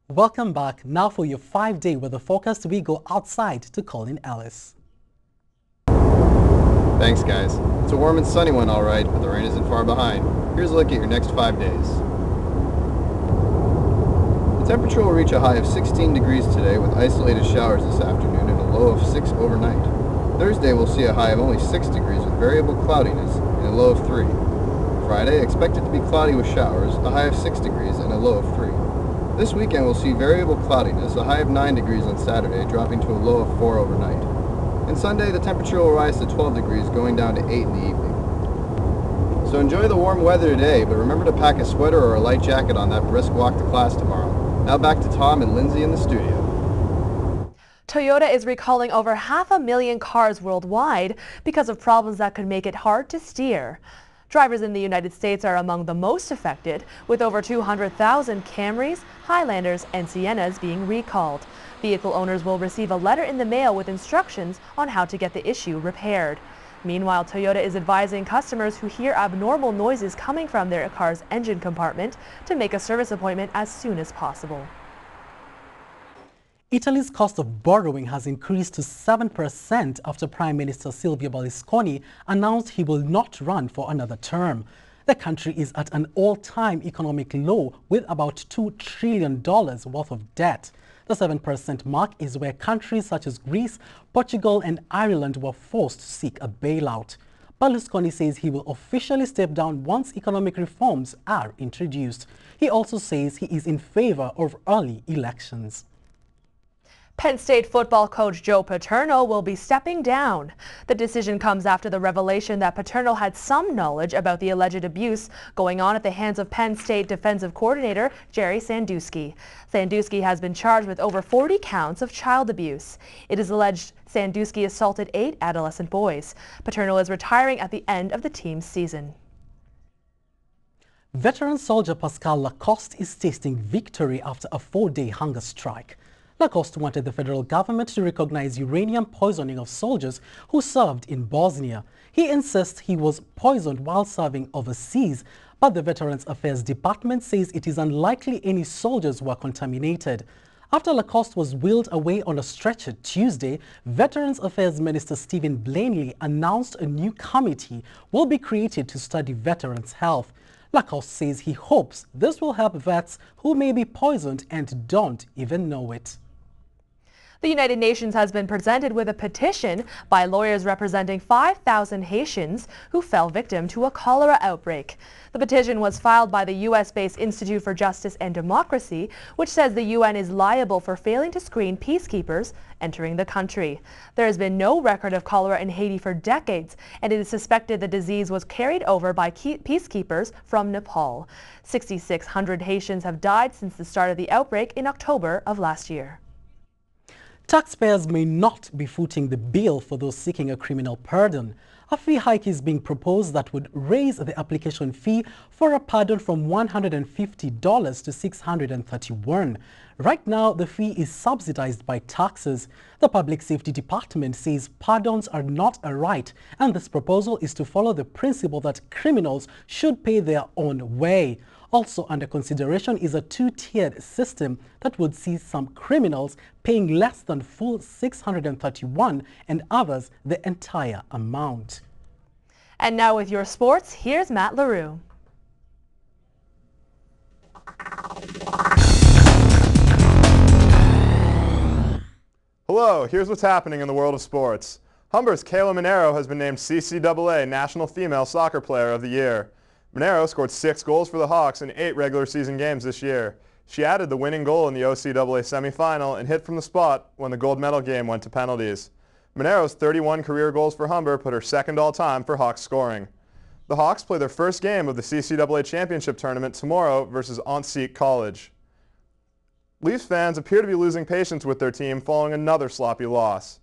Welcome back. Now for your 5-day weather forecast, we go outside to Colin Ellis. Thanks, guys. It's a warm and sunny one, all right, but the rain isn't far behind. Here's a look at your next 5 days. The temperature will reach a high of 16 degrees today with isolated showers this afternoon and a low of 6 overnight. Thursday will see a high of only 6 degrees with variable cloudiness and a low of 3. Friday, expected to be cloudy with showers, a high of 6 degrees and a low of 3. This weekend will see variable cloudiness, a high of 9 degrees on Saturday, dropping to a low of 4 overnight. And Sunday, the temperature will rise to 12 degrees, going down to 8 in the evening. So enjoy the warm weather today, but remember to pack a sweater or a light jacket on that brisk walk to class tomorrow. Now back to Tom and Lindsay in the studio. Toyota is recalling over 500,000 cars worldwide because of problems that could make it hard to steer. Drivers in the United States are among the most affected, with over 200,000 Camrys, Highlanders, and Siennas being recalled. Vehicle owners will receive a letter in the mail with instructions on how to get the issue repaired. Meanwhile, Toyota is advising customers who hear abnormal noises coming from their car's engine compartment to make a service appointment as soon as possible. Italy's cost of borrowing has increased to 7% after Prime Minister Silvio Berlusconi announced he will not run for another term. The country is at an all-time economic low with about $2 trillion worth of debt. The 7% mark is where countries such as Greece, Portugal and Ireland were forced to seek a bailout. Berlusconi says he will officially step down once economic reforms are introduced. He also says he is in favor of early elections. Penn State football coach Joe Paterno will be stepping down. The decision comes after the revelation that Paterno had some knowledge about the alleged abuse going on at the hands of Penn State defensive coordinator Jerry Sandusky. Sandusky has been charged with over 40 counts of child abuse. It is alleged Sandusky assaulted 8 adolescent boys. Paterno is retiring at the end of the team's season. Veteran soldier Pascal Lacoste is tasting victory after a 4-day hunger strike. Lacoste wanted the federal government to recognize uranium poisoning of soldiers who served in Bosnia. He insists he was poisoned while serving overseas, but the Veterans Affairs Department says it is unlikely any soldiers were contaminated. After Lacoste was wheeled away on a stretcher Tuesday, Veterans Affairs Minister Stephen Blaney announced a new committee will be created to study veterans' health. Lacoste says he hopes this will help vets who may be poisoned and don't even know it. The United Nations has been presented with a petition by lawyers representing 5,000 Haitians who fell victim to a cholera outbreak. The petition was filed by the U.S.-based Institute for Justice and Democracy, which says the UN is liable for failing to screen peacekeepers entering the country. There has been no record of cholera in Haiti for decades, and it is suspected the disease was carried over by peacekeepers from Nepal. 6,600 Haitians have died since the start of the outbreak in October of last year. Taxpayers may not be footing the bill for those seeking a criminal pardon. A fee hike is being proposed that would raise the application fee for a pardon from $150 to $631. Right now, the fee is subsidized by taxes. The Public Safety Department says pardons are not a right, and this proposal is to follow the principle that criminals should pay their own way. Also under consideration is a 2-tiered system that would see some criminals paying less than full $631 and others the entire amount. And now with your sports, here's Matt LaRue. Hello, here's what's happening in the world of sports. Humber's Kayla Monero has been named CCAA National Female Soccer Player of the Year. Monero scored 6 goals for the Hawks in 8 regular season games this year. She added the winning goal in the OCAA semifinal and hit from the spot when the gold medal game went to penalties. Monero's 31 career goals for Humber put her second all-time for Hawks scoring. The Hawks play their first game of the CCAA Championship Tournament tomorrow versus Humber College. Leafs fans appear to be losing patience with their team following another sloppy loss.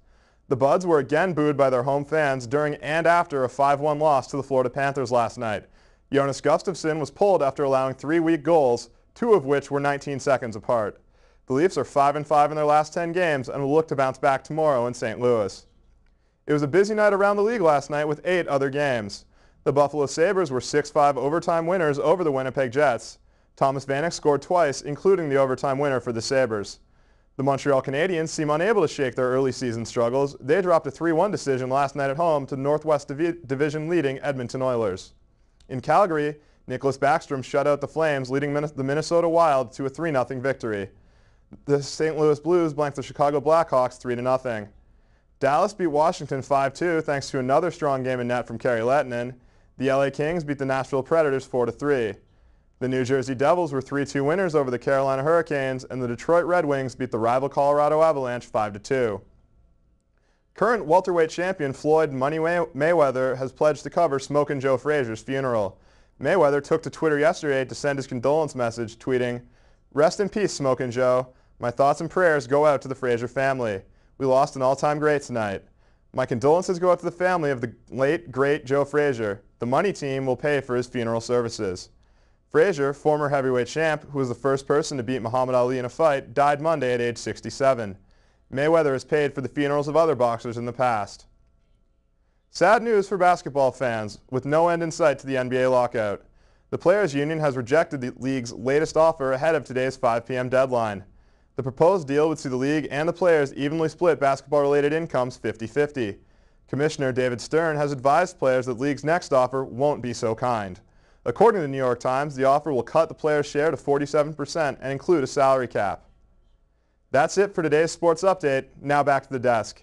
The Buds were again booed by their home fans during and after a 5-1 loss to the Florida Panthers last night. Jonas Gustafsson was pulled after allowing 3 weak goals, 2 of which were 19 seconds apart. The Leafs are 5-5 in their last 10 games and will look to bounce back tomorrow in St. Louis. It was a busy night around the league last night with 8 other games. The Buffalo Sabres were 6-5 overtime winners over the Winnipeg Jets. Thomas Vanek scored twice, including the overtime winner for the Sabres. The Montreal Canadiens seem unable to shake their early season struggles. They dropped a 3-1 decision last night at home to Northwest Division leading Edmonton Oilers. In Calgary, Nicholas Backstrom shut out the Flames, leading the Minnesota Wild to a 3-0 victory. The St. Louis Blues blanked the Chicago Blackhawks 3-0. Dallas beat Washington 5-2 thanks to another strong game in net from Kari Lehtinen. The LA Kings beat the Nashville Predators 4-3. The New Jersey Devils were 3-2 winners over the Carolina Hurricanes, and the Detroit Red Wings beat the rival Colorado Avalanche 5-2. Current welterweight champion Floyd Money Mayweather has pledged to cover Smokin' Joe Frazier's funeral. Mayweather took to Twitter yesterday to send his condolence message, tweeting, "Rest in peace, Smokin' Joe. My thoughts and prayers go out to the Frazier family. We lost an all-time great tonight. My condolences go out to the family of the late, great Joe Frazier. The Money team will pay for his funeral services." Frazier, former heavyweight champ, who was the first person to beat Muhammad Ali in a fight, died Monday at age 67. Mayweather has paid for the funerals of other boxers in the past. Sad news for basketball fans, with no end in sight to the NBA lockout. The Players' Union has rejected the league's latest offer ahead of today's 5 p.m. deadline. The proposed deal would see the league and the players evenly split basketball-related incomes 50-50. Commissioner David Stern has advised players that the league's next offer won't be so kind. According to the New York Times, the offer will cut the players' share to 47% and include a salary cap. That's it for today's sports update. Now back to the desk.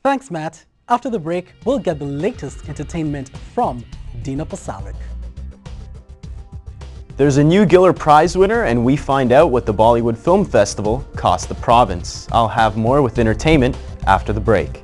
Thanks, Matt. After the break, we'll get the latest entertainment from Dina Pasalic. There's a new Giller Prize winner, and we find out what the Bollywood Film Festival cost the province. I'll have more with entertainment after the break.